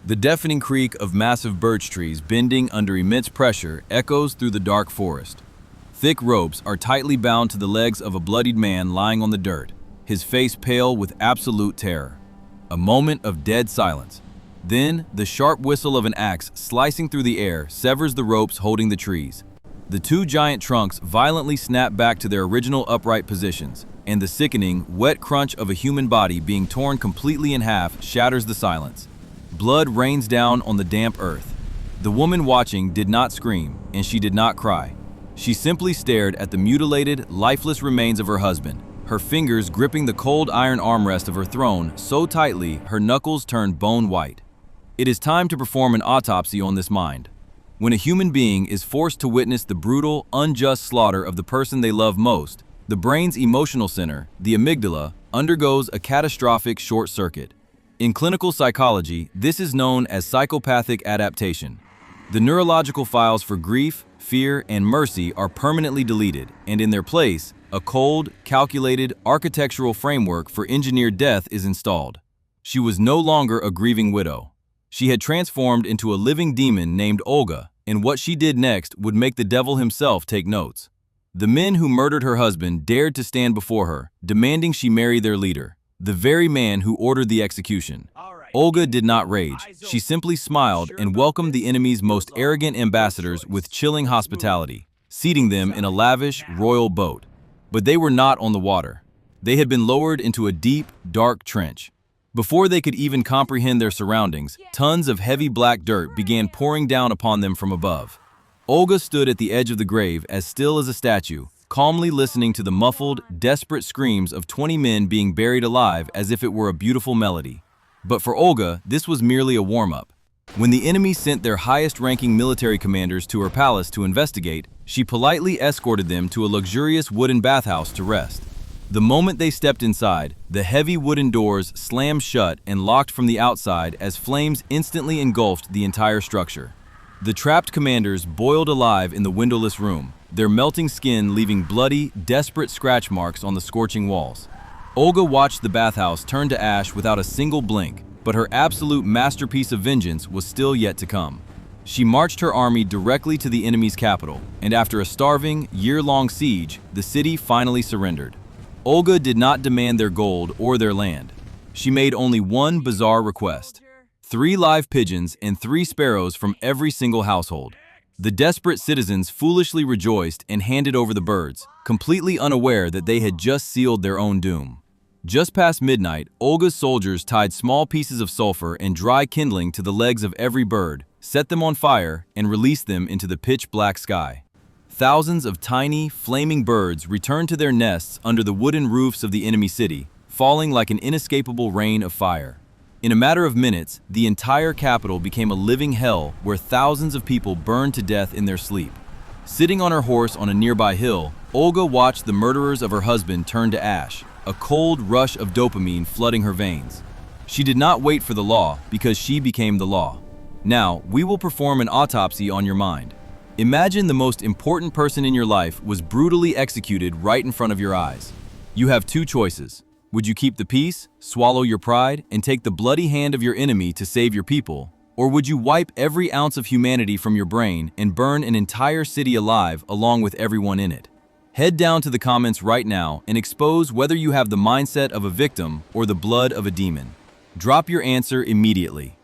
The deafening creak of massive birch trees bending under immense pressure echoes through the dark forest. Thick ropes are tightly bound to the legs of a bloodied man lying on the dirt, his face pale with absolute terror. A moment of dead silence. Then, the sharp whistle of an axe slicing through the air severs the ropes holding the trees. The two giant trunks violently snap back to their original upright positions, and the sickening, wet crunch of a human body being torn completely in half shatters the silence. Blood rains down on the damp earth. The woman watching did not scream, and she did not cry. She simply stared at the mutilated, lifeless remains of her husband, her fingers gripping the cold iron armrest of her throne so tightly her knuckles turned bone white. It is time to perform an autopsy on this mind. When a human being is forced to witness the brutal, unjust slaughter of the person they love most, the brain's emotional center, the amygdala, undergoes a catastrophic short circuit. In clinical psychology, this is known as psychopathic adaptation. The neurological files for grief, fear, and mercy are permanently deleted, and in their place, a cold, calculated, architectural framework for engineered death is installed. She was no longer a grieving widow. She had transformed into a living demon named Olga, and what she did next would make the devil himself take notes. The men who murdered her husband dared to stand before her, demanding she marry their leader, the very man who ordered the execution. Olga did not rage. She simply smiled and welcomed the enemy's most arrogant ambassadors with chilling hospitality, seating them in a lavish, royal boat. But they were not on the water. They had been lowered into a deep, dark trench. Before they could even comprehend their surroundings, tons of heavy black dirt began pouring down upon them from above. Olga stood at the edge of the grave as still as a statue, calmly listening to the muffled, desperate screams of 20 men being buried alive as if it were a beautiful melody. But for Olga, this was merely a warm-up. When the enemy sent their highest-ranking military commanders to her palace to investigate, she politely escorted them to a luxurious wooden bathhouse to rest. The moment they stepped inside, the heavy wooden doors slammed shut and locked from the outside as flames instantly engulfed the entire structure. The trapped commanders boiled alive in the windowless room, their melting skin leaving bloody, desperate scratch marks on the scorching walls. Olga watched the bathhouse turn to ash without a single blink, but her absolute masterpiece of vengeance was still yet to come. She marched her army directly to the enemy's capital, and after a starving, year-long siege, the city finally surrendered. Olga did not demand their gold or their land. She made only one bizarre request: 3 live pigeons and 3 sparrows from every single household. The desperate citizens foolishly rejoiced and handed over the birds, completely unaware that they had just sealed their own doom. Just past midnight, Olga's soldiers tied small pieces of sulfur and dry kindling to the legs of every bird, set them on fire, and released them into the pitch-black sky. Thousands of tiny, flaming birds returned to their nests under the wooden roofs of the enemy city, falling like an inescapable rain of fire. In a matter of minutes, the entire capital became a living hell where thousands of people burned to death in their sleep. Sitting on her horse on a nearby hill, Olga watched the murderers of her husband turn to ash, a cold rush of dopamine flooding her veins. She did not wait for the law because she became the law. Now, we will perform an autopsy on your mind. Imagine the most important person in your life was brutally executed right in front of your eyes. You have 2 choices. Would you keep the peace, swallow your pride, and take the bloody hand of your enemy to save your people? Or would you wipe every ounce of humanity from your brain and burn an entire city alive along with everyone in it? Head down to the comments right now and expose whether you have the mindset of a victim or the blood of a demon. Drop your answer immediately.